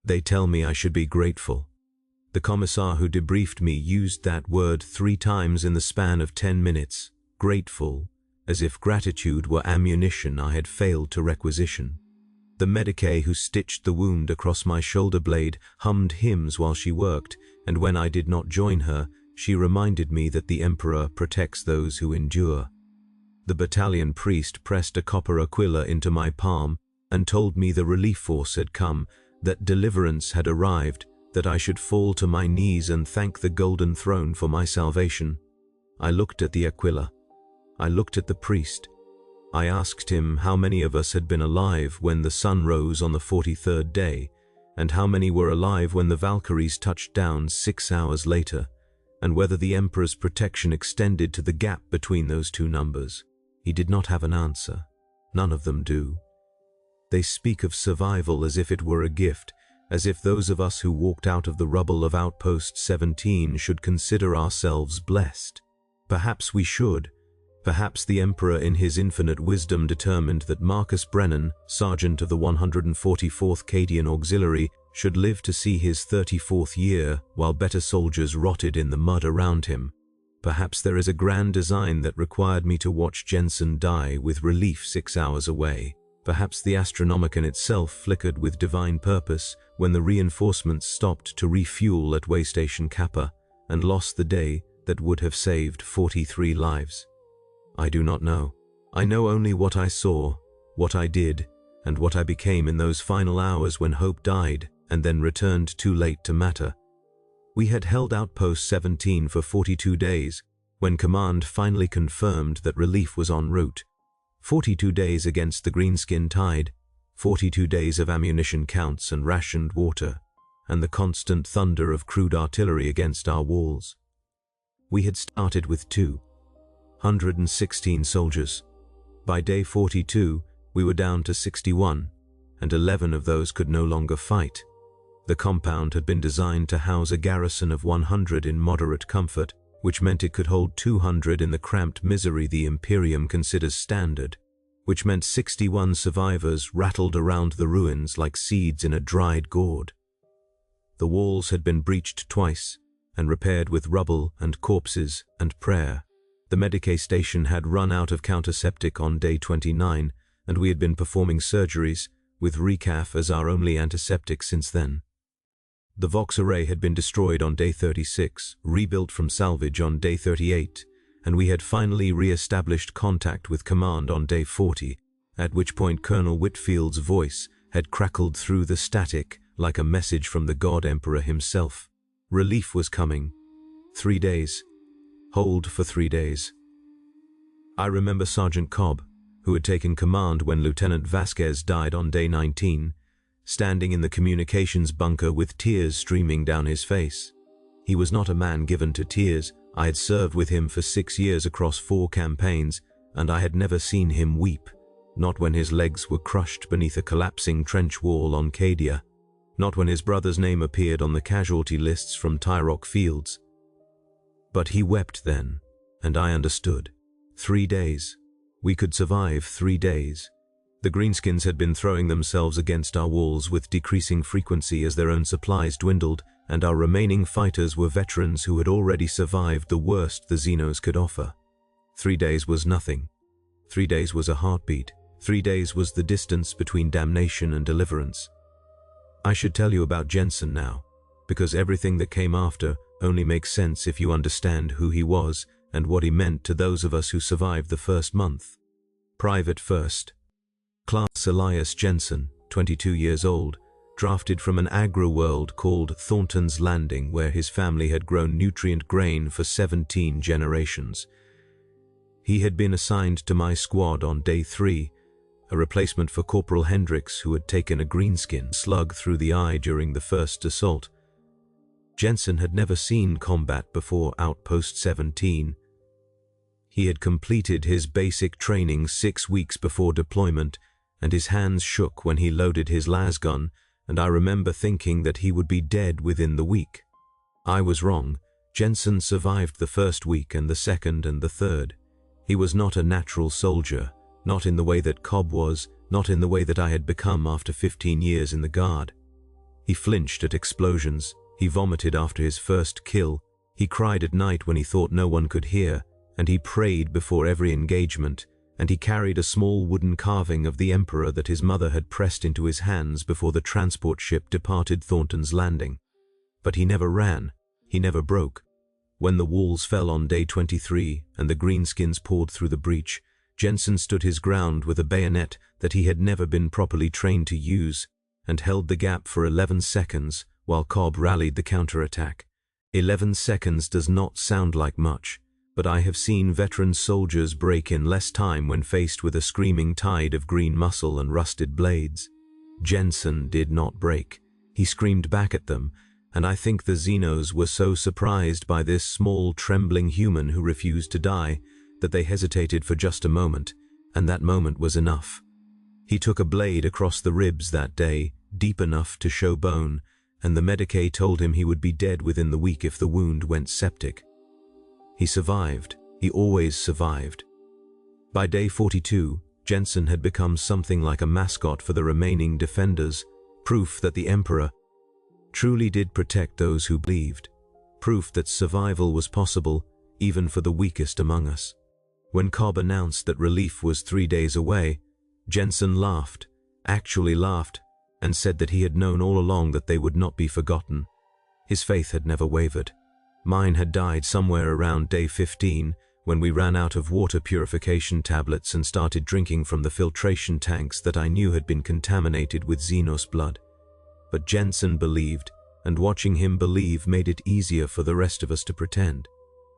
They tell me I should be grateful. The commissar who debriefed me used that word 3 times in the span of 10 minutes. Grateful, as if gratitude were ammunition I had failed to requisition. The medicae who stitched the wound across my shoulder blade hummed hymns while she worked, and when I did not join her, she reminded me that the Emperor protects those who endure. The battalion priest pressed a copper aquila into my palm and told me the relief force had come, that deliverance had arrived, that I should fall to my knees and thank the golden throne for my salvation. I looked at the aquila. I looked at the priest. I asked him how many of us had been alive when the sun rose on the 43rd day, and how many were alive when the Valkyries touched down 6 hours later, and whether the Emperor's protection extended to the gap between those two numbers. He did not have an answer. None of them do. They speak of survival as if it were a gift, as if those of us who walked out of the rubble of Outpost 17 should consider ourselves blessed. Perhaps we should. Perhaps the Emperor in his infinite wisdom determined that Marcus Brennan, sergeant of the 144th Cadian Auxiliary, should live to see his 34th year while better soldiers rotted in the mud around him. Perhaps there is a grand design that required me to watch Jensen die with relief 6 hours away. Perhaps the Astronomicon itself flickered with divine purpose when the reinforcements stopped to refuel at Waystation Kappa and lost the day that would have saved 43 lives. I do not know. I know only what I saw, what I did, and what I became in those final hours when hope died and then returned too late to matter. We had held Outpost 17 for 42 days, when command finally confirmed that relief was en route. 42 days against the greenskin tide, 42 days of ammunition counts and rationed water, and the constant thunder of crude artillery against our walls. We had started with 216 soldiers. By day 42, we were down to 61, and 11 of those could no longer fight. The compound had been designed to house a garrison of 100 in moderate comfort, which meant it could hold 200 in the cramped misery the Imperium considers standard, which meant 61 survivors rattled around the ruins like seeds in a dried gourd. The walls had been breached twice and repaired with rubble and corpses and prayer. The medicae station had run out of counterseptic on day 29, and we had been performing surgeries, with Recaf as our only antiseptic since then. The Vox array had been destroyed on day 36, rebuilt from salvage on day 38, and we had finally re-established contact with command on day 40, at which point Colonel Whitfield's voice had crackled through the static like a message from the God Emperor himself. Relief was coming. 3 days. Hold for 3 days. I remember Sergeant Cobb, who had taken command when Lieutenant Vasquez died on day 19, standing in the communications bunker with tears streaming down his face. He was not a man given to tears. I had served with him for 6 years across 4 campaigns, and I had never seen him weep, not when his legs were crushed beneath a collapsing trench wall on Cadia, not when his brother's name appeared on the casualty lists from Tyrock Fields. But he wept then, and I understood. 3 days. We could survive 3 days. The Greenskins had been throwing themselves against our walls with decreasing frequency as their own supplies dwindled, and our remaining fighters were veterans who had already survived the worst the Xenos could offer. 3 days was nothing. 3 days was a heartbeat. 3 days was the distance between damnation and deliverance. I should tell you about Jensen now, because everything that came after only makes sense if you understand who he was and what he meant to those of us who survived the first month. Private First. Class Elias Jensen, 22 years old, drafted from an agro-world called Thornton's Landing where his family had grown nutrient grain for 17 generations. He had been assigned to my squad on day 3, a replacement for Corporal Hendricks who had taken a greenskin slug through the eye during the first assault. Jensen had never seen combat before Outpost 17. He had completed his basic training 6 weeks before deployment, and his hands shook when he loaded his lasgun, and I remember thinking that he would be dead within the week. I was wrong. Jensen survived the first week and the second and the third. He was not a natural soldier, not in the way that Cobb was, not in the way that I had become after 15 years in the Guard. He flinched at explosions, he vomited after his first kill, he cried at night when he thought no one could hear, and he prayed before every engagement, and he carried a small wooden carving of the Emperor that his mother had pressed into his hands before the transport ship departed Thornton's Landing. But he never ran, he never broke. When the walls fell on day 23 and the greenskins poured through the breach, Jensen stood his ground with a bayonet that he had never been properly trained to use, and held the gap for 11 seconds while Cobb rallied the counterattack. 11 seconds does not sound like much, but I have seen veteran soldiers break in less time when faced with a screaming tide of green muscle and rusted blades. Jensen did not break. He screamed back at them, and I think the Xenos were so surprised by this small, trembling human who refused to die that they hesitated for just a moment, and that moment was enough. He took a blade across the ribs that day, deep enough to show bone, and the Medicae told him he would be dead within the week if the wound went septic. He survived. He always survived. By day 42, Jensen had become something like a mascot for the remaining defenders, proof that the Emperor truly did protect those who believed, proof that survival was possible even for the weakest among us. When Cobb announced that relief was 3 days away, Jensen laughed, actually laughed, and said that he had known all along that they would not be forgotten. His faith had never wavered. Mine had died somewhere around day 15 when we ran out of water purification tablets and started drinking from the filtration tanks that I knew had been contaminated with Xenos blood. But Jensen believed, and watching him believe made it easier for the rest of us to pretend.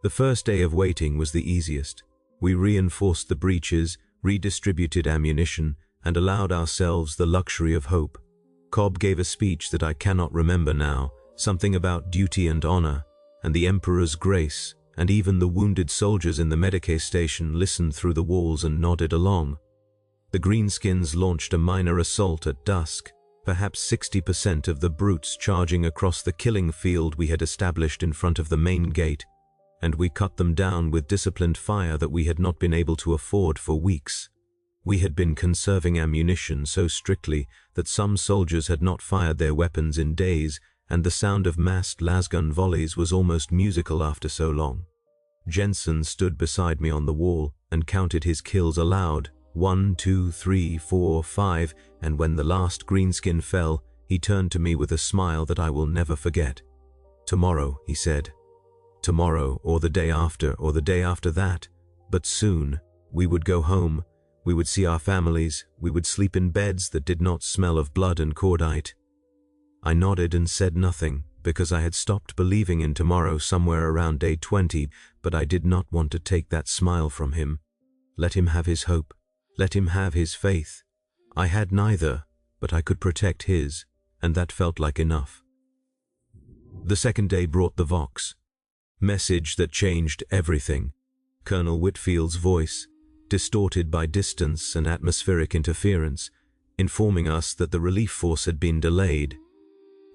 The first day of waiting was the easiest. We reinforced the breaches, redistributed ammunition, and allowed ourselves the luxury of hope. Cobb gave a speech that I cannot remember now, something about duty and honor, and the Emperor's grace, and even the wounded soldiers in the Medicae station listened through the walls and nodded along. The greenskins launched a minor assault at dusk, perhaps 60% of the brutes charging across the killing field we had established in front of the main gate, and we cut them down with disciplined fire that we had not been able to afford for weeks. We had been conserving ammunition so strictly that some soldiers had not fired their weapons in days, and the sound of massed lasgun volleys was almost musical after so long. Jensen stood beside me on the wall and counted his kills aloud, 1, 2, 3, 4, 5, and when the last greenskin fell, he turned to me with a smile that I will never forget. "Tomorrow," he said. "Tomorrow, or the day after, or the day after that, but soon, we would go home, we would see our families, we would sleep in beds that did not smell of blood and cordite." I nodded and said nothing, because I had stopped believing in tomorrow somewhere around day 20, but I did not want to take that smile from him. Let him have his hope. Let him have his faith. I had neither, but I could protect his, and that felt like enough. The second day brought the Vox. Message that changed everything. Colonel Whitfield's voice, distorted by distance and atmospheric interference, informing us that the relief force had been delayed.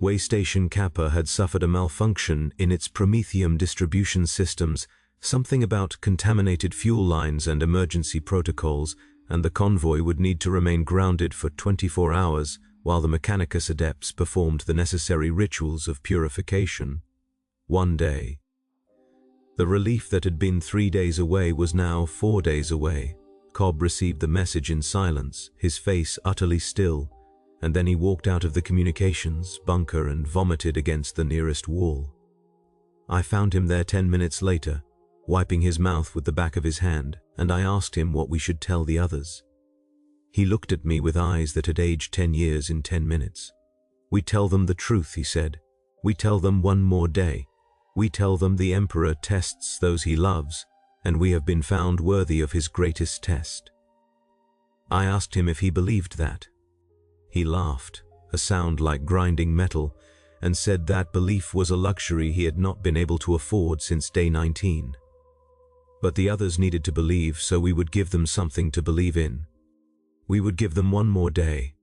Waystation Kappa had suffered a malfunction in its Prometheum distribution systems, something about contaminated fuel lines and emergency protocols, and the convoy would need to remain grounded for 24 hours while the Mechanicus adepts performed the necessary rituals of purification. 1 day. The relief that had been 3 days away was now 4 days away. Cobb received the message in silence, his face utterly still, and then he walked out of the communications bunker and vomited against the nearest wall. I found him there 10 minutes later, wiping his mouth with the back of his hand, and I asked him what we should tell the others. He looked at me with eyes that had aged 10 years in 10 minutes. "We tell them the truth," he said. "We tell them 1 more day. We tell them the Emperor tests those he loves, and we have been found worthy of his greatest test." I asked him if he believed that. He laughed, a sound like grinding metal, and said that belief was a luxury he had not been able to afford since day 19. But the others needed to believe, so we would give them something to believe in. We would give them 1 more day.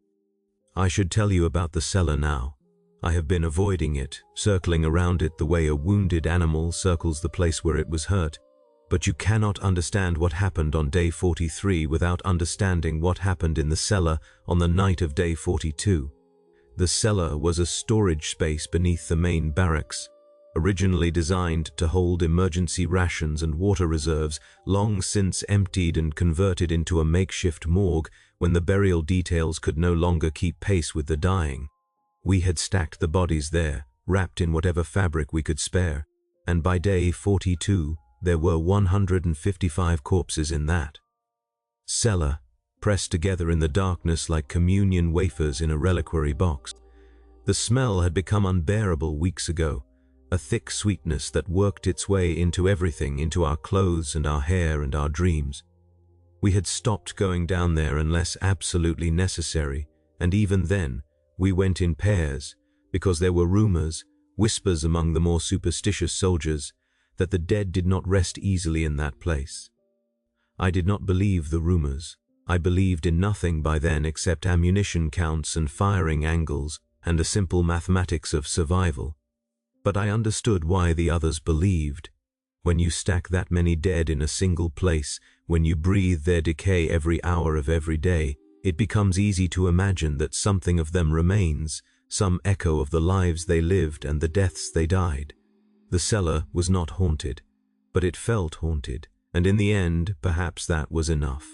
I should tell you about the cellar now. I have been avoiding it, circling around it the way a wounded animal circles the place where it was hurt. But you cannot understand what happened on day 43 without understanding what happened in the cellar on the night of day 42. The cellar was a storage space beneath the main barracks, originally designed to hold emergency rations and water reserves, long since emptied and converted into a makeshift morgue when the burial details could no longer keep pace with the dying. We had stacked the bodies there, wrapped in whatever fabric we could spare, and by day 42, there were 155 corpses in that cellar, pressed together in the darkness like communion wafers in a reliquary box. The smell had become unbearable weeks ago, a thick sweetness that worked its way into everything, into our clothes and our hair and our dreams. We had stopped going down there unless absolutely necessary, and even then, we went in pairs, because there were rumors, whispers among the more superstitious soldiers, that the dead did not rest easily in that place. I did not believe the rumors. I believed in nothing by then except ammunition counts and firing angles and a simple mathematics of survival. But I understood why the others believed. When you stack that many dead in a single place, when you breathe their decay every hour of every day, it becomes easy to imagine that something of them remains, some echo of the lives they lived and the deaths they died. The cellar was not haunted, but it felt haunted, and in the end, perhaps that was enough.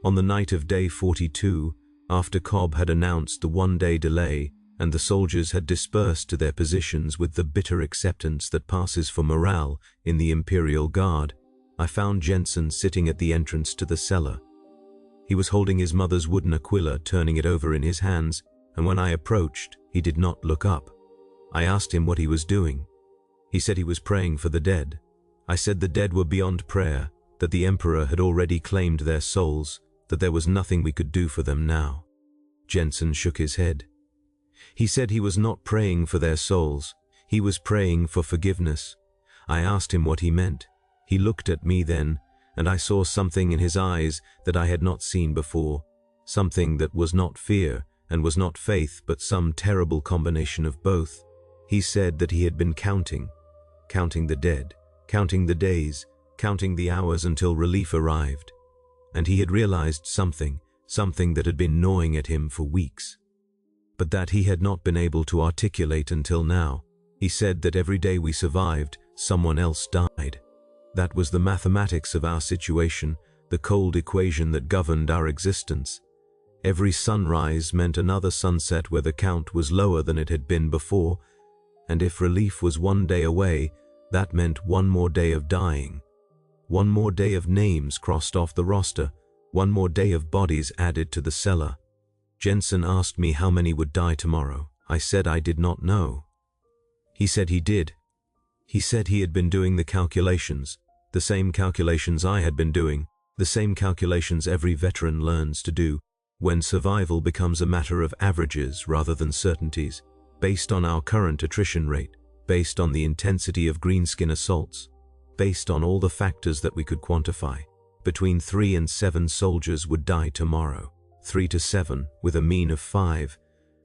On the night of day 42, after Cobb had announced the one-day delay, and the soldiers had dispersed to their positions with the bitter acceptance that passes for morale in the Imperial Guard, I found Jensen sitting at the entrance to the cellar. He was holding his mother's wooden aquila, turning it over in his hands, and when I approached, he did not look up. I asked him what he was doing. He said he was praying for the dead. I said the dead were beyond prayer, that the Emperor had already claimed their souls, that there was nothing we could do for them now. Jensen shook his head. He said he was not praying for their souls, he was praying for forgiveness. I asked him what he meant. He looked at me then, and I saw something in his eyes that I had not seen before, something that was not fear and was not faith, but some terrible combination of both. He said that he had been counting the dead, counting the days, counting the hours until relief arrived. And he had realized something that had been gnawing at him for weeks, but that he had not been able to articulate until now. He said that every day we survived, someone else died. That was the mathematics of our situation, the cold equation that governed our existence. Every sunrise meant another sunset where the count was lower than it had been before, and if relief was one day away, that meant one more day of dying. One more day of names crossed off the roster, one more day of bodies added to the cellar. Jensen asked me how many would die tomorrow. I said I did not know. He said he did. He said he had been doing the calculations, the same calculations I had been doing, the same calculations every veteran learns to do, when survival becomes a matter of averages rather than certainties, based on our current attrition rate, based on the intensity of greenskin assaults, based on all the factors that we could quantify. Between 3 and 7 soldiers would die tomorrow. 3 to 7, with a mean of 5.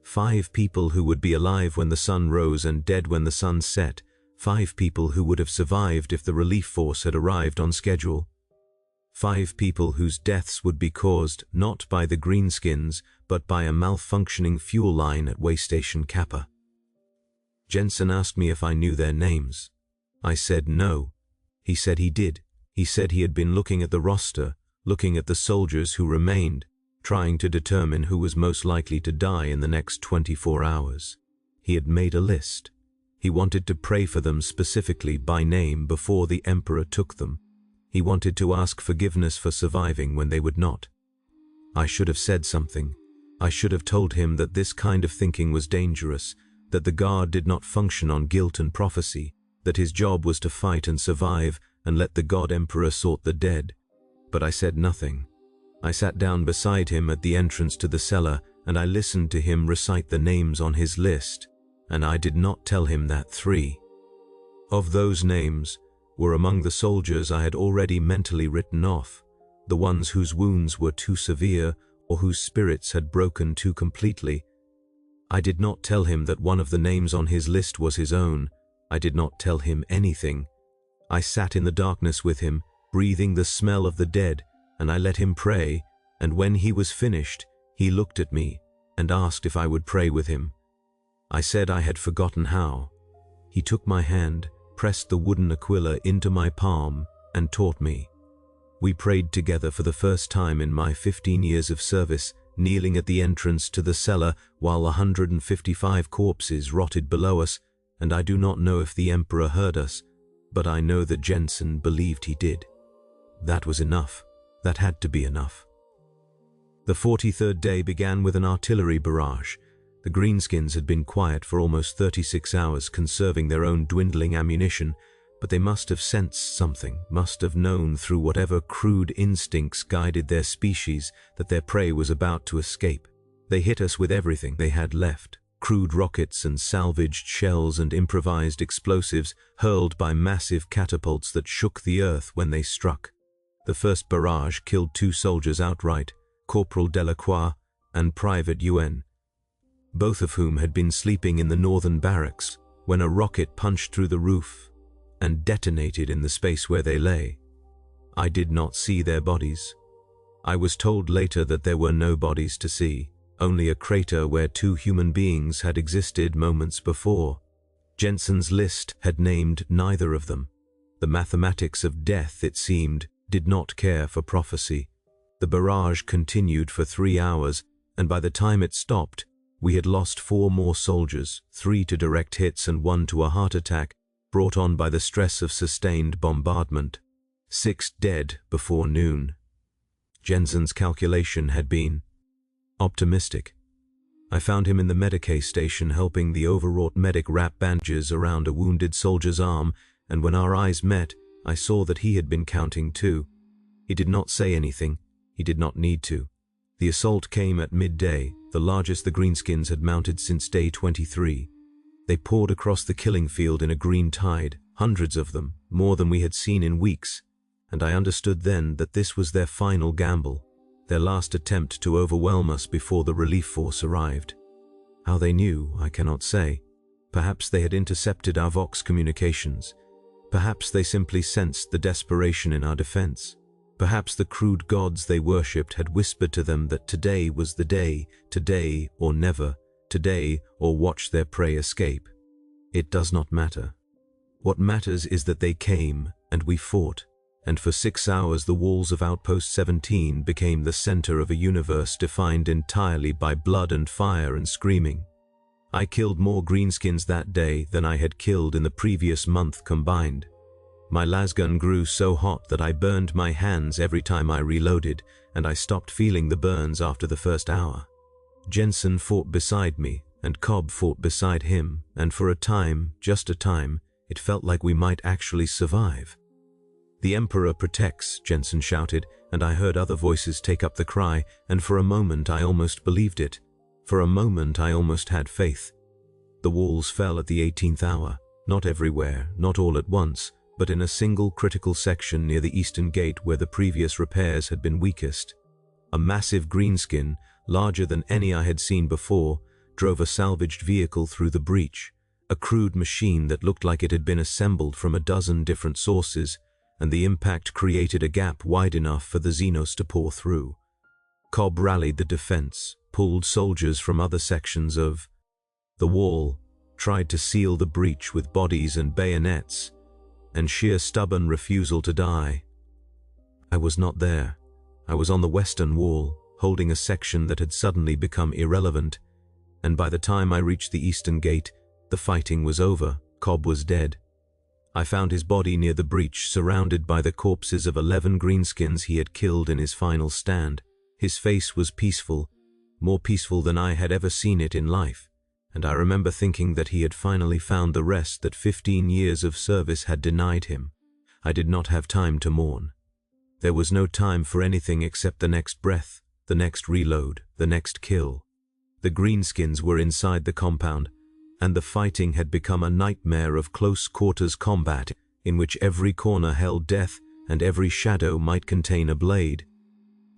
5 people who would be alive when the sun rose and dead when the sun set. 5 people who would have survived if the relief force had arrived on schedule. 5 people whose deaths would be caused not by the greenskins, but by a malfunctioning fuel line at way station Kappa. Jensen asked me if I knew their names. I said no. He said he did. He said he had been looking at the roster, looking at the soldiers who remained, trying to determine who was most likely to die in the next 24 hours. He had made a list. He wanted to pray for them specifically by name before the Emperor took them. He wanted to ask forgiveness for surviving when they would not. I should have said something. I should have told him that this kind of thinking was dangerous, that the Guard did not function on guilt and prophecy, that his job was to fight and survive and let the God Emperor sort the dead. But I said nothing. I sat down beside him at the entrance to the cellar and I listened to him recite the names on his list, and I did not tell him that 3 of those names were among the soldiers I had already mentally written off, the ones whose wounds were too severe or whose spirits had broken too completely. I did not tell him that one of the names on his list was his own. I did not tell him anything. I sat in the darkness with him, breathing the smell of the dead, and I let him pray, and when he was finished, he looked at me, and asked if I would pray with him. I said I had forgotten how. He took my hand, pressed the wooden aquila into my palm, and taught me. We prayed together for the first time in my 15 years of service, kneeling at the entrance to the cellar while 155 corpses rotted below us, and I do not know if the Emperor heard us, but I know that Jensen believed he did. That was enough. That had to be enough. The 43rd day began with an artillery barrage. The Greenskins had been quiet for almost 36 hours, conserving their own dwindling ammunition, but they must have sensed something, must have known through whatever crude instincts guided their species that their prey was about to escape. They hit us with everything they had left. Crude rockets and salvaged shells and improvised explosives hurled by massive catapults that shook the earth when they struck. The first barrage killed 2 soldiers outright, Corporal Delacroix and Private UN, both of whom had been sleeping in the northern barracks when a rocket punched through the roof and detonated in the space where they lay. I did not see their bodies. I was told later that there were no bodies to see, only a crater where 2 human beings had existed moments before. Jensen's list had named neither of them. The mathematics of death, it seemed, did not care for prophecy. The barrage continued for 3 hours, and by the time it stopped, we had lost 4 more soldiers, 3 to direct hits and 1 to a heart attack brought on by the stress of sustained bombardment. 6 dead before noon. Jensen's calculation had been optimistic. I found him in the Medicae station helping the overwrought medic wrap bandages around a wounded soldier's arm, and when our eyes met, I saw that he had been counting too. He did not say anything. He did not need to. The assault came at midday, the largest the Greenskins had mounted since day 23. They poured across the killing field in a green tide, hundreds of them, more than we had seen in weeks, and I understood then that this was their final gamble, their last attempt to overwhelm us before the relief force arrived. How they knew, I cannot say. Perhaps they had intercepted our Vox communications. Perhaps they simply sensed the desperation in our defense. Perhaps the crude gods they worshipped had whispered to them that today was the day, today or never, today or watch their prey escape. It does not matter. What matters is that they came, and we fought, and for 6 hours the walls of Outpost 17 became the center of a universe defined entirely by blood and fire and screaming. I killed more Greenskins that day than I had killed in the previous month combined. My lasgun grew so hot that I burned my hands every time I reloaded, and I stopped feeling the burns after the first hour. Jensen fought beside me, and Cobb fought beside him, and for a time, just a time, it felt like we might actually survive. "The Emperor protects," Jensen shouted, and I heard other voices take up the cry, and for a moment I almost believed it. For a moment I almost had faith. The walls fell at the 18th hour, not everywhere, not all at once, but in a single critical section near the eastern gate where the previous repairs had been weakest. A massive greenskin, larger than any I had seen before, drove a salvaged vehicle through the breach, a crude machine that looked like it had been assembled from a dozen different sources, and the impact created a gap wide enough for the Xenos to pour through. Cobb rallied the defense, pulled soldiers from other sections of the wall, tried to seal the breach with bodies and bayonets, and sheer stubborn refusal to die. I was not there. I was on the western wall, holding a section that had suddenly become irrelevant, and by the time I reached the eastern gate, the fighting was over. Cobb was dead. I found his body near the breach, surrounded by the corpses of 11 Greenskins he had killed in his final stand. His face was peaceful, more peaceful than I had ever seen it in life, and I remember thinking that he had finally found the rest that 15 years of service had denied him. I did not have time to mourn. There was no time for anything except the next breath, the next reload, the next kill. The Greenskins were inside the compound, and the fighting had become a nightmare of close-quarters combat in which every corner held death and every shadow might contain a blade.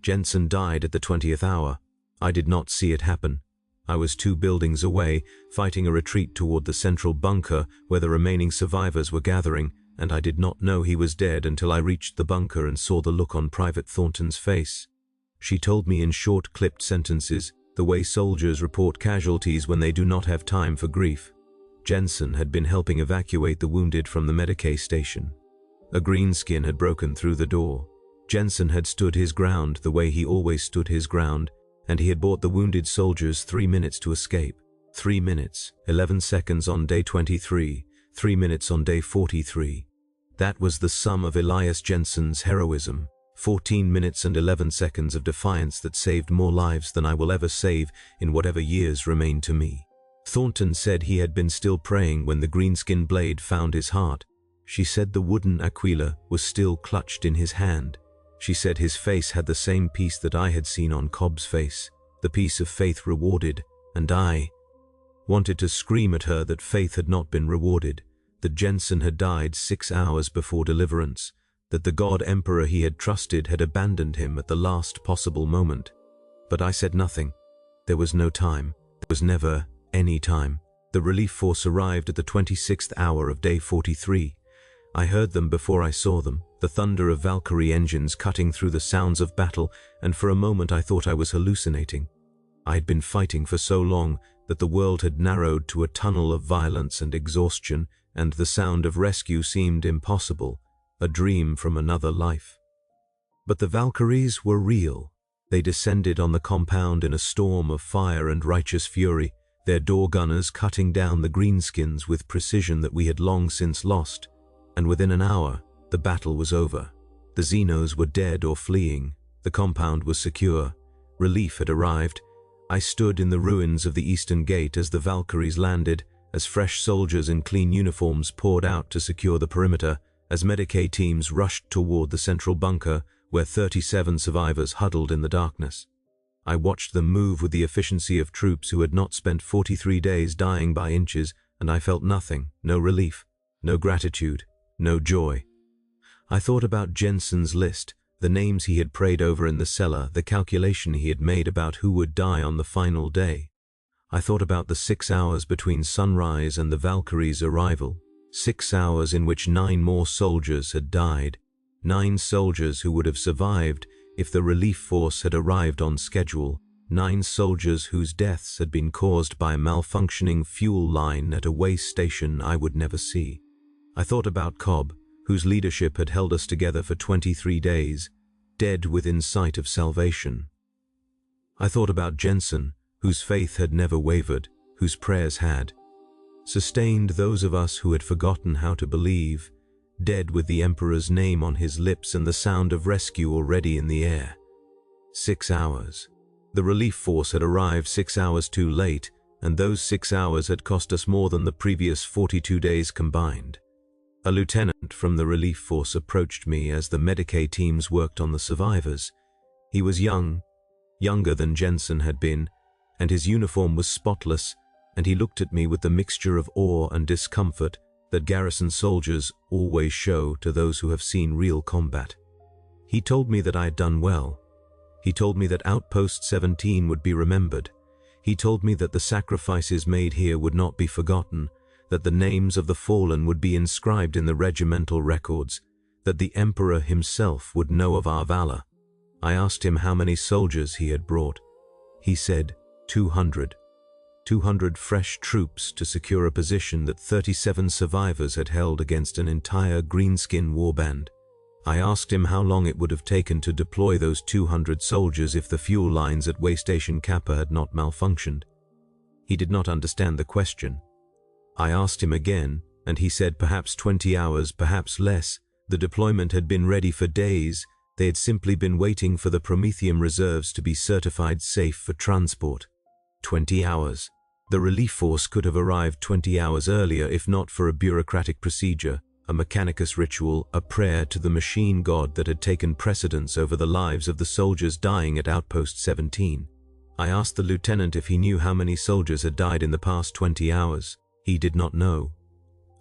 Jensen died at the 20th hour. I did not see it happen. I was 2 buildings away, fighting a retreat toward the central bunker where the remaining survivors were gathering, and I did not know he was dead until I reached the bunker and saw the look on Private Thornton's face. She told me in short, clipped sentences, the way soldiers report casualties when they do not have time for grief. Jensen had been helping evacuate the wounded from the Medicae station. A greenskin had broken through the door. Jensen had stood his ground the way he always stood his ground, and he had bought the wounded soldiers 3 minutes to escape. 3 minutes, 11 seconds on day 23, 3 minutes on day 43. That was the sum of Elias Jensen's heroism. 14 minutes and 11 seconds of defiance that saved more lives than I will ever save in whatever years remain to me. Thornton said he had been still praying when the greenskin blade found his heart. She said the wooden aquila was still clutched in his hand. She said his face had the same peace that I had seen on Cobb's face, the peace of faith rewarded, and I wanted to scream at her that faith had not been rewarded, that Jensen had died 6 hours before deliverance, that the God Emperor he had trusted had abandoned him at the last possible moment. But I said nothing. There was no time. There was never any time. The relief force arrived at the 26th hour of day 43. I heard them before I saw them, the thunder of Valkyrie engines cutting through the sounds of battle, and for a moment I thought I was hallucinating. I had been fighting for so long that the world had narrowed to a tunnel of violence and exhaustion, and the sound of rescue seemed impossible, a dream from another life. But the Valkyries were real. They descended on the compound in a storm of fire and righteous fury, their door gunners cutting down the greenskins with precision that we had long since lost, and within an hour the battle was over. The Xenos were dead or fleeing. The compound was secure. Relief had arrived. I stood in the ruins of the eastern gate as the Valkyries landed, as fresh soldiers in clean uniforms poured out to secure the perimeter, as Medicae teams rushed toward the central bunker where 37 survivors huddled in the darkness. I watched them move with the efficiency of troops who had not spent 43 days dying by inches, and I felt nothing, no relief, no gratitude, no joy. I thought about Jensen's list, the names he had prayed over in the cellar, the calculation he had made about who would die on the final day. I thought about the 6 hours between sunrise and the Valkyrie's arrival, 6 hours in which 9 more soldiers had died, 9 soldiers who would have survived if the relief force had arrived on schedule, 9 soldiers whose deaths had been caused by a malfunctioning fuel line at a way station I would never see. I thought about Cobb, whose leadership had held us together for 23 days, dead within sight of salvation. I thought about Jensen, whose faith had never wavered, whose prayers had sustained those of us who had forgotten how to believe, dead with the Emperor's name on his lips and the sound of rescue already in the air. 6 hours. The relief force had arrived 6 hours too late, and those 6 hours had cost us more than the previous 42 days combined. A lieutenant from the relief force approached me as the Medicae teams worked on the survivors. He was young, younger than Jensen had been, and his uniform was spotless, and he looked at me with the mixture of awe and discomfort that garrison soldiers always show to those who have seen real combat. He told me that I had done well. He told me that Outpost 17 would be remembered. He told me that the sacrifices made here would not be forgotten, that the names of the fallen would be inscribed in the regimental records, that the Emperor himself would know of our valor. I asked him how many soldiers he had brought. He said 200. 200 fresh troops to secure a position that 37 survivors had held against an entire greenskin warband. I asked him how long it would have taken to deploy those 200 soldiers if the fuel lines at Waystation Kappa had not malfunctioned. He did not understand the question. I asked him again, and he said perhaps 20 hours, perhaps less. The deployment had been ready for days. They had simply been waiting for the Prometheum reserves to be certified safe for transport. 20 hours. The relief force could have arrived 20 hours earlier if not for a bureaucratic procedure, a mechanicus ritual, a prayer to the machine god that had taken precedence over the lives of the soldiers dying at Outpost 17. I asked the lieutenant if he knew how many soldiers had died in the past 20 hours. He did not know.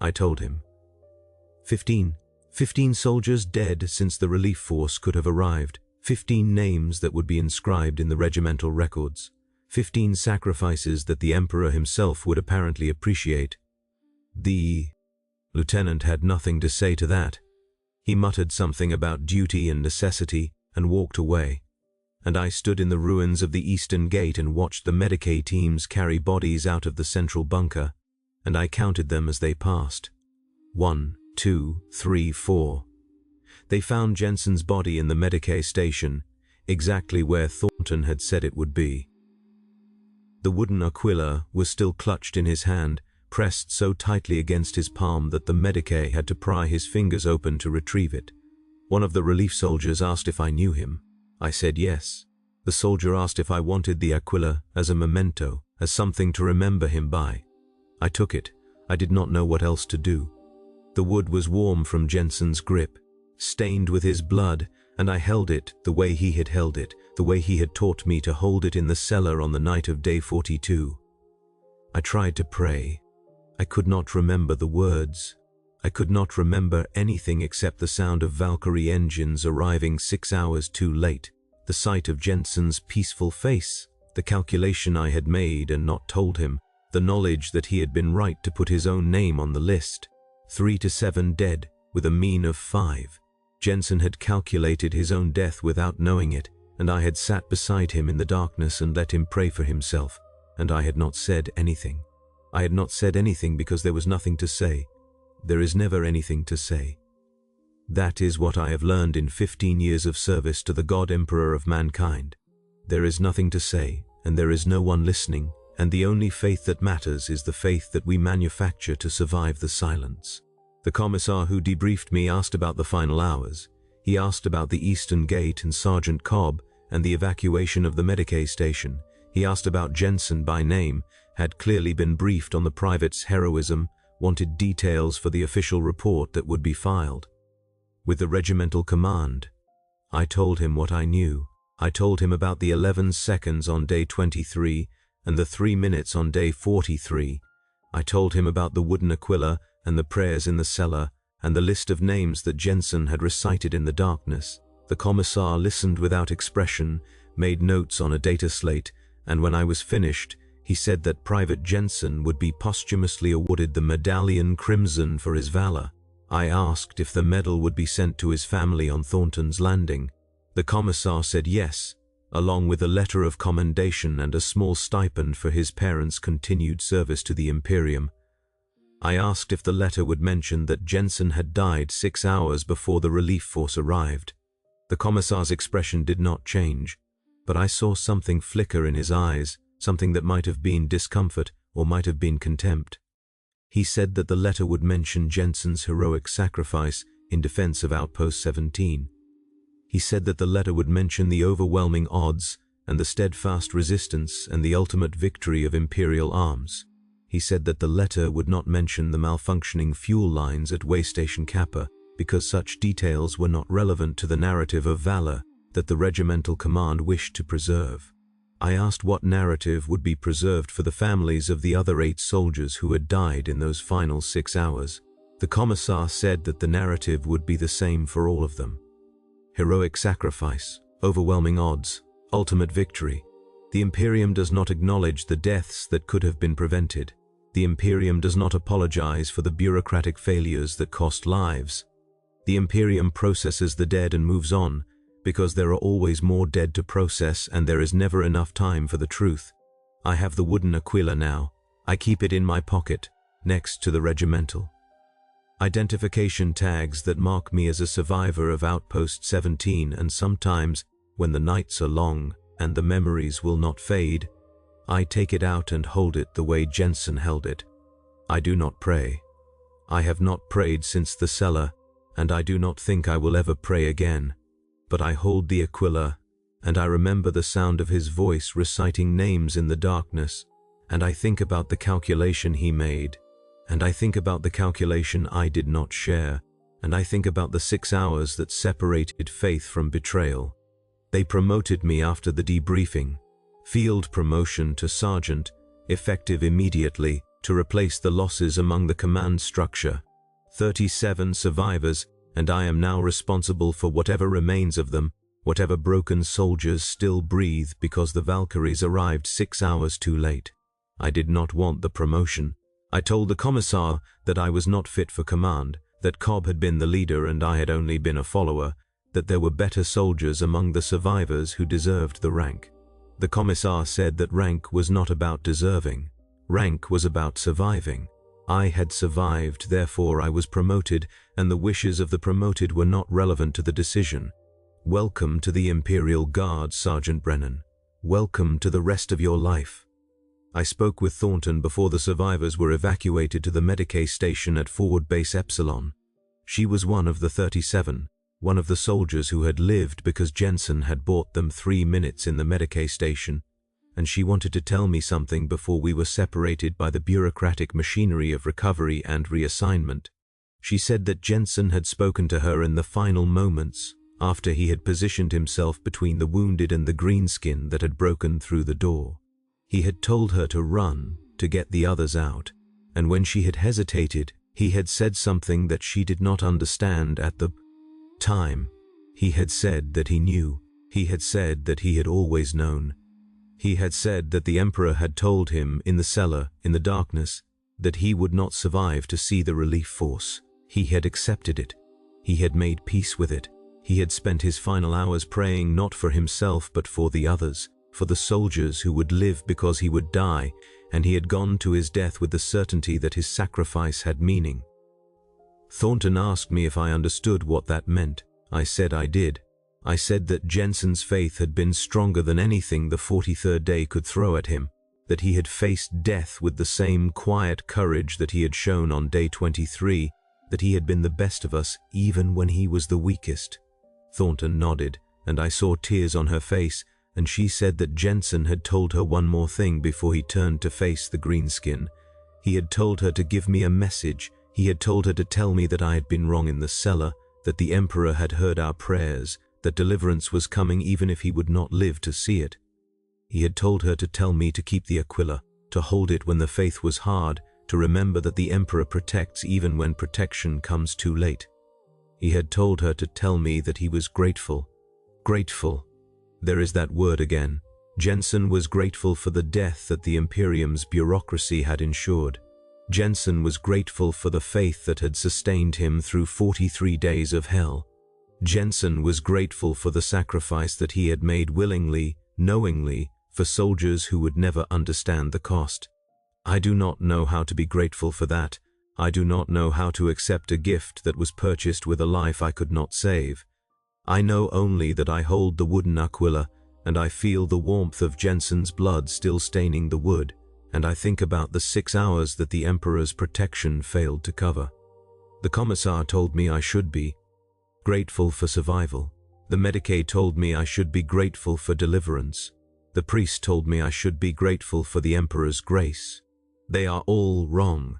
I told him. 15 soldiers dead since the relief force could have arrived. 15 names that would be inscribed in the regimental records. 15 sacrifices that the Emperor himself would apparently appreciate. The lieutenant had nothing to say to that. He muttered something about duty and necessity and walked away. and I stood in the ruins of the eastern gate and watched the Medicae teams carry bodies out of the central bunker, and I counted them as they passed. 1, 2, 3, 4. They found Jensen's body in the Medicae station, exactly where Thornton had said it would be. The wooden Aquila was still clutched in his hand, pressed so tightly against his palm that the Medicae had to pry his fingers open to retrieve it. One of the relief soldiers asked if I knew him. I said yes. The soldier asked if I wanted the Aquila as a memento, as something to remember him by. I took it. I did not know what else to do. The wood was warm from Jensen's grip, stained with his blood, and I held it the way he had held it, the way he had taught me to hold it in the cellar on the night of day 42. I tried to pray. I could not remember the words. I could not remember anything except the sound of Valkyrie engines arriving 6 hours too late, the sight of Jensen's peaceful face, the calculation I had made and not told him, the knowledge that he had been right to put his own name on the list. 3 to 7 dead, with a mean of 5. Jensen had calculated his own death without knowing it, and I had sat beside him in the darkness and let him pray for himself, and I had not said anything. I had not said anything because there was nothing to say. There is never anything to say. That is what I have learned in 15 years of service to the God Emperor of mankind. There is nothing to say, and there is no one listening, and the only faith that matters is the faith that we manufacture to survive the silence. The commissar who debriefed me asked about the final hours. He asked about the Eastern Gate and Sergeant Cobb and the evacuation of the Medicae station. He asked about Jensen by name, had clearly been briefed on the private's heroism, wanted details for the official report that would be filed. With the regimental command, I told him what I knew. I told him about the 11 seconds on day 23 and the 3 minutes on day 43. I told him about the wooden Aquila and the prayers in the cellar and the list of names that Jensen had recited in the darkness. The commissar listened without expression, made notes on a data slate, and when I was finished, he said that Private Jensen would be posthumously awarded the Medallion Crimson for his valor. I asked if the medal would be sent to his family on Thornton's Landing. The commissar said yes, along with a letter of commendation and a small stipend for his parents' continued service to the Imperium. I asked if the letter would mention that Jensen had died 6 hours before the relief force arrived. The commissar's expression did not change, but I saw something flicker in his eyes, something that might have been discomfort or might have been contempt. He said that the letter would mention Jensen's heroic sacrifice in defense of Outpost 17. He said that the letter would mention the overwhelming odds and the steadfast resistance and the ultimate victory of Imperial arms. He said that the letter would not mention the malfunctioning fuel lines at Waystation Kappa because such details were not relevant to the narrative of valor that the regimental command wished to preserve. I asked what narrative would be preserved for the families of the other 8 soldiers who had died in those final 6 hours. The commissar said that the narrative would be the same for all of them. Heroic sacrifice, overwhelming odds, ultimate victory. The Imperium does not acknowledge the deaths that could have been prevented. The Imperium does not apologize for the bureaucratic failures that cost lives. The Imperium processes the dead and moves on, because there are always more dead to process and there is never enough time for the truth. I have the wooden Aquila now. I keep it in my pocket, next to the regimental. Identification tags that mark me as a survivor of Outpost 17, and sometimes, when the nights are long and the memories will not fade, I take it out and hold it the way Jensen held it. I do not pray. I have not prayed since the cellar, and I do not think I will ever pray again. But I hold the Aquila, and I remember the sound of his voice reciting names in the darkness, and I think about the calculation he made, and I think about the calculation I did not share, and I think about the 6 hours that separated faith from betrayal. They promoted me after the debriefing. Field promotion to sergeant, effective immediately, to replace the losses among the command structure. 37 survivors, and I am now responsible for whatever remains of them, whatever broken soldiers still breathe because the Valkyries arrived 6 hours too late. I did not want the promotion. I told the commissar that I was not fit for command, that Cobb had been the leader and I had only been a follower, that there were better soldiers among the survivors who deserved the rank. The commissar said that rank was not about deserving. Rank was about surviving. I had survived, therefore I was promoted, and the wishes of the promoted were not relevant to the decision. Welcome to the Imperial Guard, Sergeant Brennan. Welcome to the rest of your life. I spoke with Thornton before the survivors were evacuated to the Medicae station at Forward Base Epsilon. She was one of the 37, one of the soldiers who had lived because Jensen had bought them 3 minutes in the Medicae station, and she wanted to tell me something before we were separated by the bureaucratic machinery of recovery and reassignment. She said that Jensen had spoken to her in the final moments, after he had positioned himself between the wounded and the greenskin that had broken through the door. He had told her to run, to get the others out, and when she had hesitated, he had said something that she did not understand at the time. He had said that he knew. He had said that he had always known. He had said that the Emperor had told him in the cellar, in the darkness, that he would not survive to see the relief force. He had accepted it. He had made peace with it. He had spent his final hours praying not for himself but for the others, for the soldiers who would live because he would die, and he had gone to his death with the certainty that his sacrifice had meaning. Thornton asked me if I understood what that meant. I said I did. I said that Jensen's faith had been stronger than anything the 43rd day could throw at him, that he had faced death with the same quiet courage that he had shown on day 23, that he had been the best of us even when he was the weakest. Thornton nodded, and I saw tears on her face, and she said that Jensen had told her one more thing before he turned to face the greenskin. He had told her to give me a message. He had told her to tell me that I had been wrong in the cellar, that the Emperor had heard our prayers, that deliverance was coming even if he would not live to see it. He had told her to tell me to keep the Aquila, to hold it when the faith was hard, to remember that the Emperor protects even when protection comes too late. He had told her to tell me that he was grateful. Grateful. There is that word again. Jensen was grateful for the death that the Imperium's bureaucracy had ensured. Jensen was grateful for the faith that had sustained him through 43 days of hell. Jensen was grateful for the sacrifice that he had made willingly, knowingly, for soldiers who would never understand the cost. I do not know how to be grateful for that. I do not know how to accept a gift that was purchased with a life I could not save. I know only that I hold the wooden Aquila, and I feel the warmth of Jensen's blood still staining the wood, and I think about the 6 hours that the Emperor's protection failed to cover. The commissar told me I should be grateful for survival. The Medicae told me I should be grateful for deliverance. The priest told me I should be grateful for the Emperor's grace. They are all wrong.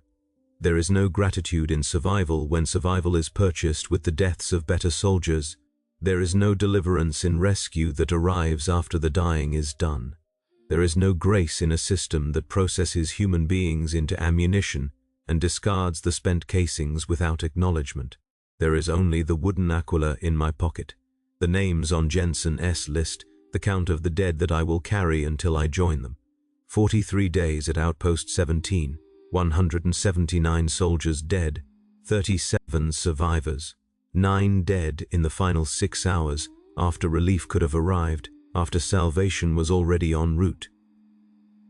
There is no gratitude in survival when survival is purchased with the deaths of better soldiers. There is no deliverance in rescue that arrives after the dying is done. There is no grace in a system that processes human beings into ammunition and discards the spent casings without acknowledgement. There is only the wooden Aquila in my pocket, the names on Jensen's list, the count of the dead that I will carry until I join them. 43 days at Outpost 17, 179 soldiers dead, 37 survivors, 9 dead in the final 6 hours after relief could have arrived, after salvation was already en route.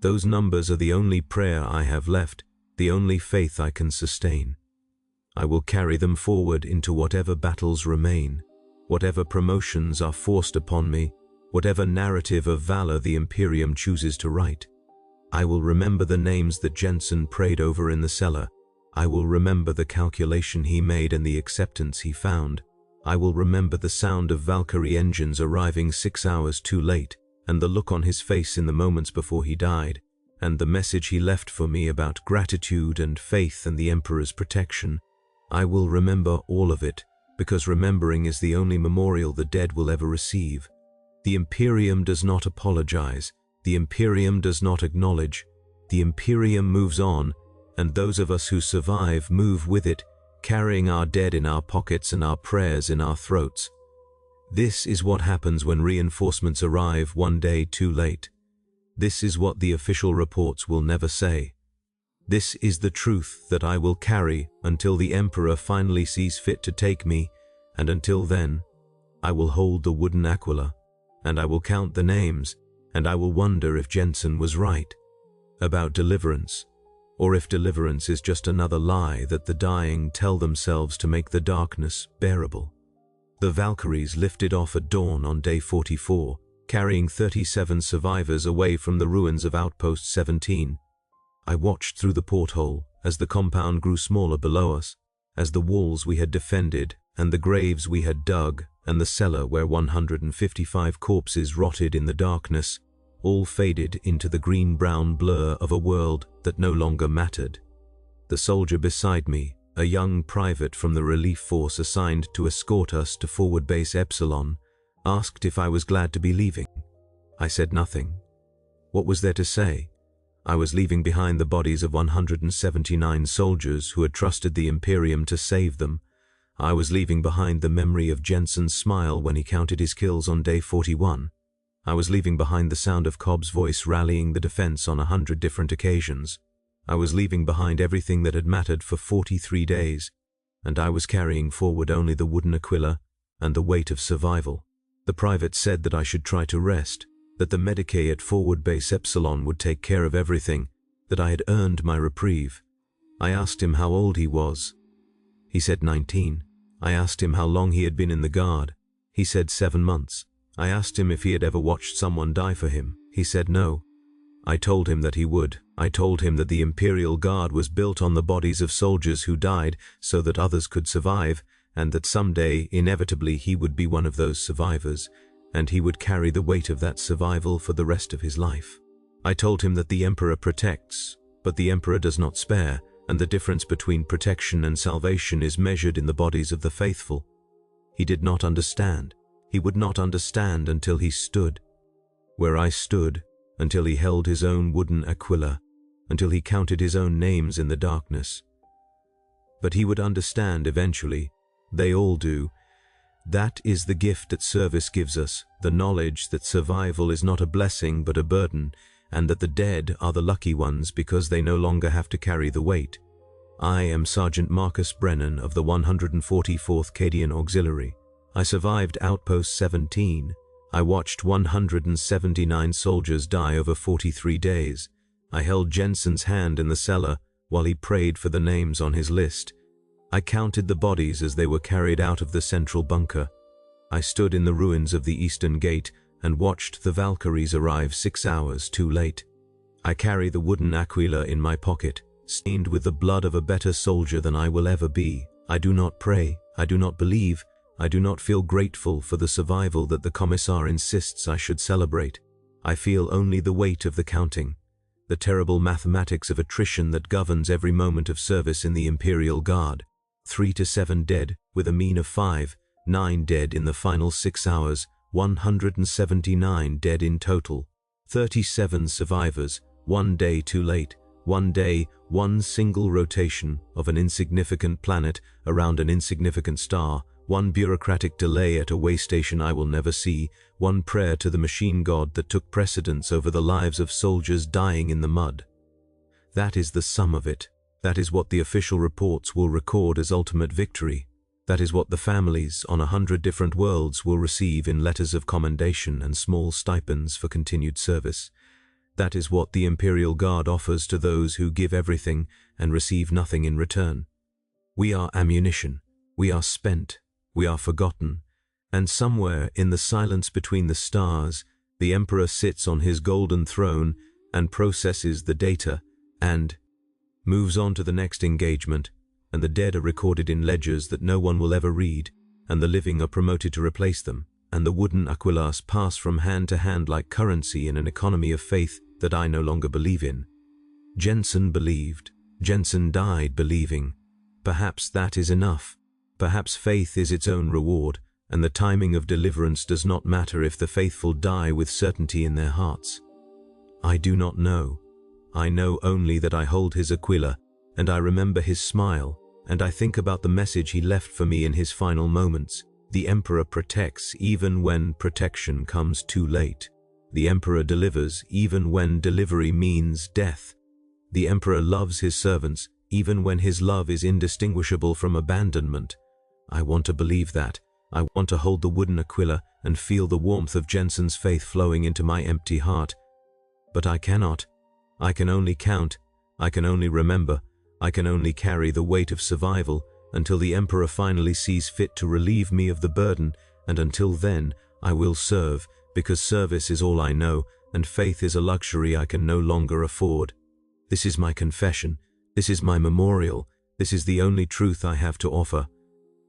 Those numbers are the only prayer I have left, the only faith I can sustain. I will carry them forward into whatever battles remain, whatever promotions are forced upon me, whatever narrative of valor the Imperium chooses to write. I will remember the names that Jensen prayed over in the cellar. I will remember the calculation he made and the acceptance he found. I will remember the sound of Valkyrie engines arriving 6 hours too late, and the look on his face in the moments before he died, and the message he left for me about gratitude and faith and the Emperor's protection. I will remember all of it, because remembering is the only memorial the dead will ever receive. The Imperium does not apologize. The Imperium does not acknowledge. The Imperium moves on, and those of us who survive move with it, carrying our dead in our pockets and our prayers in our throats. This is what happens when reinforcements arrive one day too late. This is what the official reports will never say. This is the truth that I will carry until the Emperor finally sees fit to take me, and until then, I will hold the wooden aquila, and I will count the names, and I will wonder if Jensen was right about deliverance, or if deliverance is just another lie that the dying tell themselves to make the darkness bearable. The Valkyries lifted off at dawn on day 44, carrying 37 survivors away from the ruins of Outpost 17. I watched through the porthole as the compound grew smaller below us, as the walls we had defended and the graves we had dug and the cellar where 155 corpses rotted in the darkness all faded into the green-brown blur of a world that no longer mattered. The soldier beside me, a young private from the relief force assigned to escort us to Forward Base Epsilon, asked if I was glad to be leaving. I said nothing. What was there to say? I was leaving behind the bodies of 179 soldiers who had trusted the Imperium to save them. I was leaving behind the memory of Jensen's smile when he counted his kills on day 41. I was leaving behind the sound of Cobb's voice rallying the defense on 100 different occasions. I was leaving behind everything that had mattered for 43 days, and I was carrying forward only the wooden aquila and the weight of survival. The private said that I should try to rest, that the Medicae at Forward Base Epsilon would take care of everything, that I had earned my reprieve. I asked him how old he was. He said 19. I asked him how long he had been in the Guard. He said 7 months. I asked him if he had ever watched someone die for him. He said no. I told him that he would. I told him that the Imperial Guard was built on the bodies of soldiers who died so that others could survive, and that someday, inevitably, he would be one of those survivors, and he would carry the weight of that survival for the rest of his life. I told him that the Emperor protects, but the Emperor does not spare, and the difference between protection and salvation is measured in the bodies of the faithful. He did not understand. He would not understand until he stood where I stood, until he held his own wooden aquila, until he counted his own names in the darkness. But he would understand eventually. They all do. That is the gift that service gives us, the knowledge that survival is not a blessing but a burden, and that the dead are the lucky ones because they no longer have to carry the weight. I am Sergeant Marcus Brennan of the 144th Cadian Auxiliary. I survived Outpost 17. I watched 179 soldiers die over 43 days. I held Jensen's hand in the cellar while he prayed for the names on his list. I counted the bodies as they were carried out of the central bunker. I stood in the ruins of the Eastern Gate and watched the Valkyries arrive 6 hours too late. I carry the wooden aquila in my pocket, stained with the blood of a better soldier than I will ever be. I do not pray. I do not believe. I do not feel grateful for the survival that the Commissar insists I should celebrate. I feel only the weight of the counting, the terrible mathematics of attrition that governs every moment of service in the Imperial Guard. 3 to 7 dead, with a mean of 5, 9 dead in the final 6 hours, 179 dead in total, 37 survivors, 1 day too late, 1 day, 1 single rotation of an insignificant planet around an insignificant star, 1 bureaucratic delay at a way station I will never see, 1 prayer to the machine god that took precedence over the lives of soldiers dying in the mud. That is the sum of it. That is what the official reports will record as ultimate victory. That is what the families on 100 different worlds will receive in letters of commendation and small stipends for continued service. That is what the Imperial Guard offers to those who give everything and receive nothing in return. We are ammunition. We are spent. We are forgotten. And somewhere in the silence between the stars, the Emperor sits on his golden throne and processes the data and moves on to the next engagement, and the dead are recorded in ledgers that no one will ever read, and the living are promoted to replace them, and the wooden aquilas pass from hand to hand like currency in an economy of faith that I no longer believe in. Jensen believed. Jensen died believing. Perhaps that is enough. Perhaps faith is its own reward, and the timing of deliverance does not matter if the faithful die with certainty in their hearts. I do not know. I know only that I hold his aquila, and I remember his smile, and I think about the message he left for me in his final moments. The Emperor protects even when protection comes too late. The Emperor delivers even when delivery means death. The Emperor loves his servants even when his love is indistinguishable from abandonment. I want to believe that. I want to hold the wooden Aquila and feel the warmth of Jensen's faith flowing into my empty heart. But I cannot. I can only count. I can only remember. I can only carry the weight of survival until the Emperor finally sees fit to relieve me of the burden, and until then I will serve, because service is all I know, and faith is a luxury I can no longer afford. This is my confession. This is my memorial. This is the only truth I have to offer.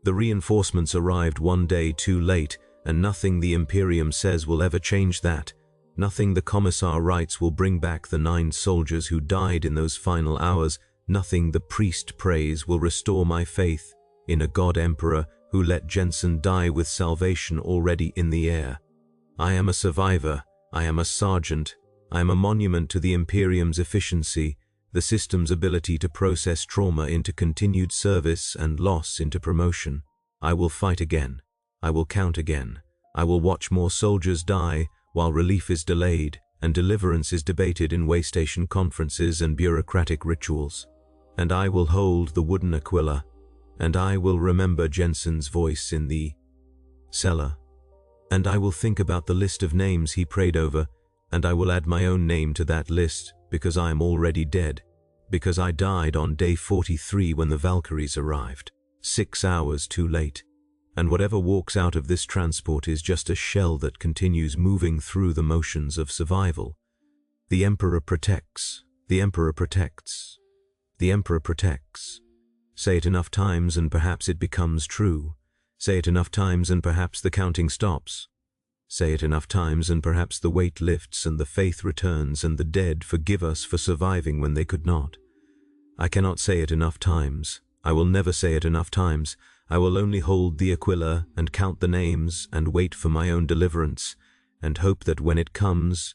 The reinforcements arrived one day too late, and nothing the Imperium says will ever change that. Nothing the Commissar writes will bring back the 9 soldiers who died in those final hours. Nothing the priest prays will restore my faith in a God Emperor who let Jensen die with salvation already in the air. I am a survivor. I am a sergeant. I am a monument to the Imperium's efficiency, the system's ability to process trauma into continued service and loss into promotion. I will fight again. I will count again. I will watch more soldiers die while relief is delayed and deliverance is debated in waystation conferences and bureaucratic rituals. And I will hold the wooden Aquila, and I will remember Jensen's voice in the cellar, and I will think about the list of names he prayed over, and I will add my own name to that list, because I am already dead, because I died on day 43 when the Valkyries arrived, 6 hours too late. And whatever walks out of this transport is just a shell that continues moving through the motions of survival. The Emperor protects. The Emperor protects. The Emperor protects. Say it enough times and perhaps it becomes true. Say it enough times and perhaps the counting stops. Say it enough times and perhaps the weight lifts and the faith returns and the dead forgive us for surviving when they could not. I cannot say it enough times. I will never say it enough times. I will only hold the Aquila and count the names and wait for my own deliverance and hope that when it comes